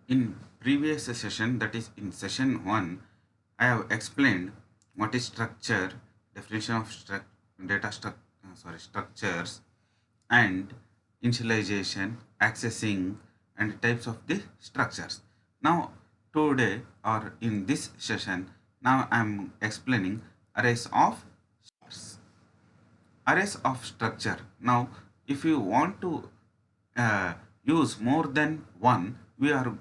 In previous session, that is in session 1, I have explained what is structure, definition of structures, and initialization, accessing, and types of the structures. Now, today or in this session, now I am explaining arrays of arrays of structure. Now, if you want to uh, use more than one, we are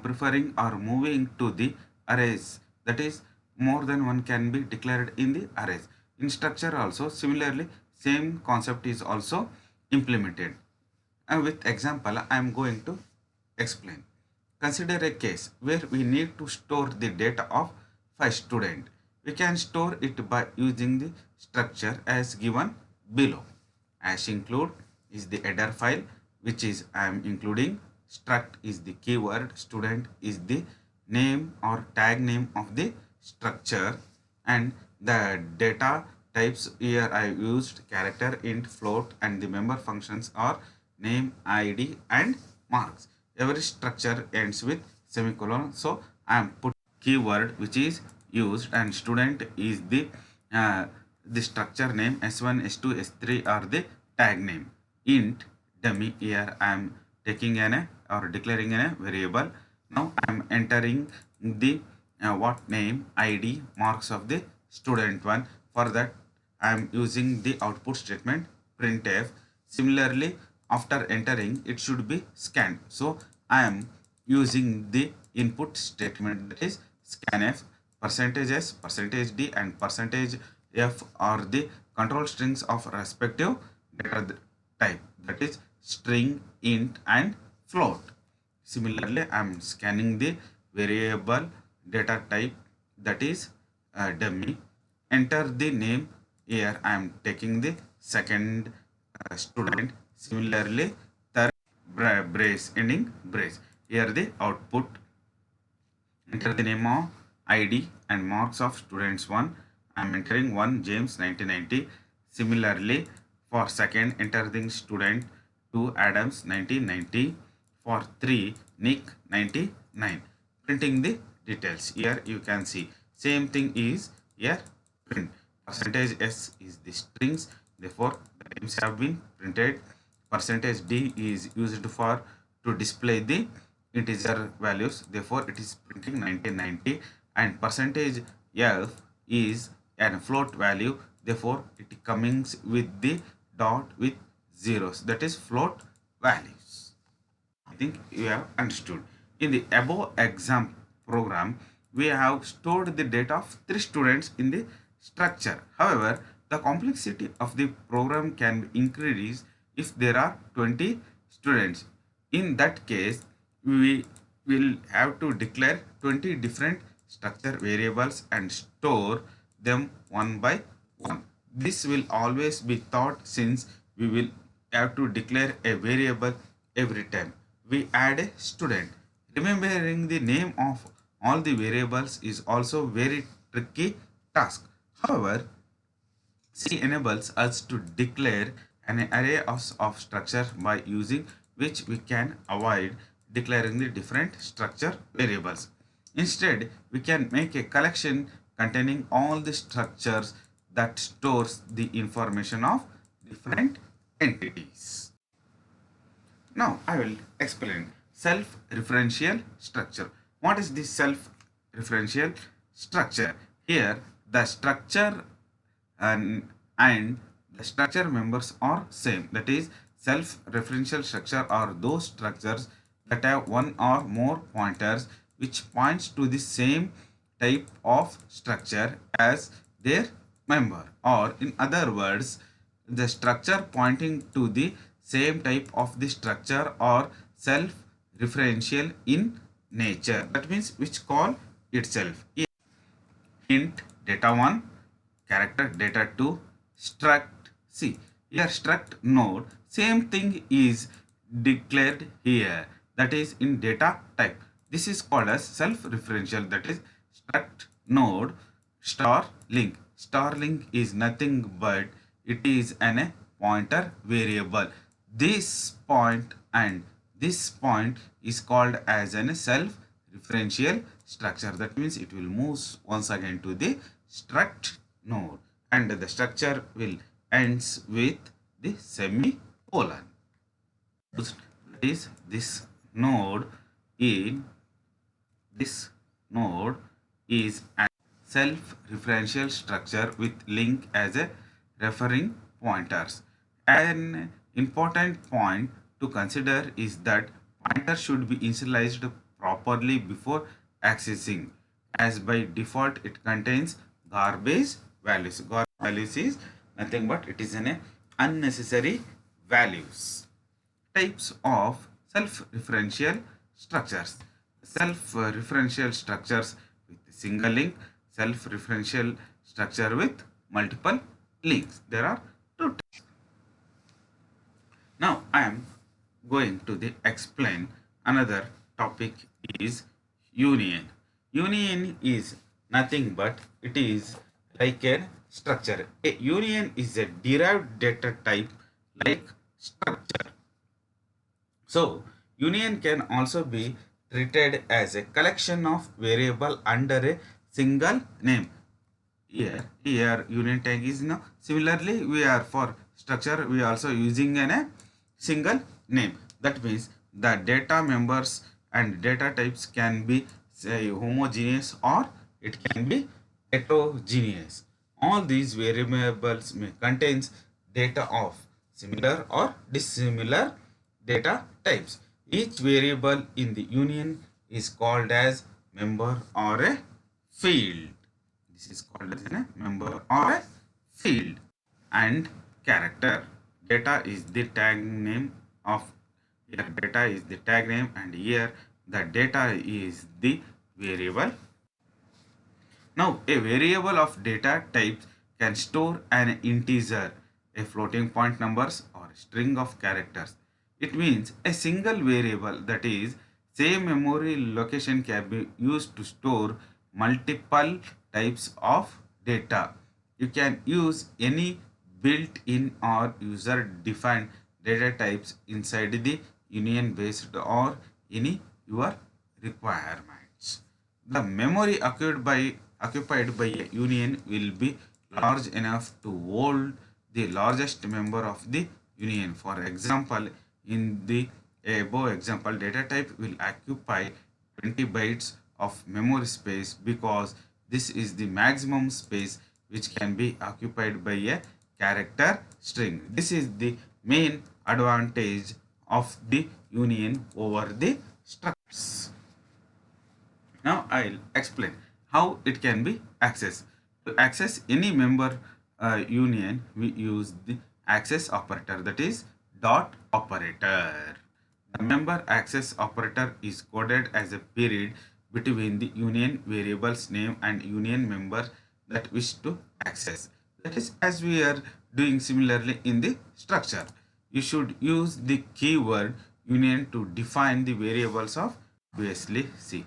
preferring or moving to the arrays. That is, more than one can be declared in the arrays. In structure also, similarly, same concept is also implemented. And with example, I am going to explain. Consider a case where we need to store the data of 5 student. We can store it by using the structure as given below. As include is the header file, which is I am including. Struct is the keyword. Student is the name or tag name of the structure, and the data types here I used character, int, float, and the member functions are name, id, and marks. Every structure ends with semicolon, so I am put keyword which is used, and student is uh, the structure name. S1, S2, S3 are the tag name. Int dummy, here I am taking an or declaring a variable. Now I am entering the what name, id, marks of the student one. For that I am using the output statement printf. Similarly, after entering, it should be scanned. So I am using the input statement, that is scanf. Percentage s, percentage d, and percentage f are the control strings of respective data type, that is string, int, and float. Similarly, I am scanning the variable data type, that is dummy. Enter the name. Here I am taking the second student. Similarly, third brace, ending brace. Here the output. Enter the name of id and marks of students 1. I am entering 1 James 1990. Similarly, for second, enter the student 2 Adams 1990. For 3 Nick 99. Printing the details. Here you can see same thing is here print. Percentage s is the strings, therefore the names have been printed. Percentage d is used for to display the integer values, therefore it is printing 1990. And percentage f is a float value, therefore it comes with the dot with zeros, that is float values. I think you have understood. In the above exam program, we have stored the data of 3 students in the structure. However, the complexity of the program can increase if there are 20 students. In that case, we will have to declare 20 different structure variables and store them one by one. This will always be thought, since we will have to declare a variable every time we add a student. Remembering the name of all the variables is also very tricky task. However, C enables us to declare an array of structure by using which we can avoid declaring the different structure variables. Instead, we can make a collection containing all the structures that stores the information of different entities. Now I will explain self-referential structure. What is this self-referential structure? Here the structure and the structure members are same. That is, self-referential structure are those structures that have one or more pointers which points to the same type of structure as their member, or in other words, the structure pointing to the same type of the structure or self-referential in nature. That means which call itself. Int data 1, character data 2, struct. See, here struct node, same thing is declared here, that is in data type. This is called as self-referential, that is struct node star link. Star link is nothing but it is an a pointer variable. This point and this point is called as a self-referential structure. That means it will move once again to the struct node, and the structure will ends with the semicolon. That is, this node in this node is a self-referential structure with link as a referring pointers. An important point to consider is that pointer should be initialized properly before accessing, as by default it contains garbage values. Garbage values is nothing but it is an unnecessary values. Types of self-referential structures. Self-referential structures with single link, self-referential structure with multiple links. There are two types. Now I am going to the explain another topic is union. Union is nothing but it is like a structure. A union is a derived data type like structure. So, union can also be treated as a collection of variable under a single name. Here union tag is now. Similarly, we are for structure, we are also using a single name. That means the data members and data types can be say homogeneous or it can be heterogeneous. All these variables may contains data of similar or dissimilar data types. Each variable in the union is called as member or a field. This is called as a member or a field. And character. Data is the tag name of here. Data is the tag name, and here the data is the variable. Now, a variable of data types can store an integer, a floating point numbers, or a string of characters. It means a single variable, that is, same memory location, can be used to store multiple types of data. You can use any built-in or user-defined data types inside the union based or any your requirements. The memory occupied by a union will be large enough to hold the largest member of the union. For example, in the above example, data type will occupy 20 bytes of memory space because this is the maximum space which can be occupied by a character string. This is the main advantage of the union over the structures. Now I'll explain how it can be accessed. To access any member union, we use the access operator, that is dot operator. The member access operator is coded as a period between the union variable's name and union member that wish to access. That is, as we are doing similarly in the structure. You should use the keyword union to define the variables of previously see.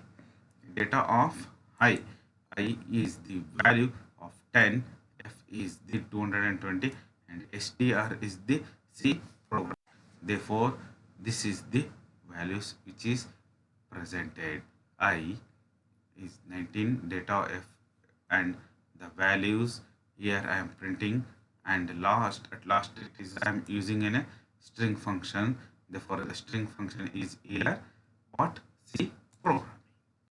Data of I is the value of 10, F is the 220, and str is the C program. Therefore, this is the values which is presented. I is 19, data F, and the values here I am printing, and at last it is I am using in a string function. Therefore, the string function is here what C program.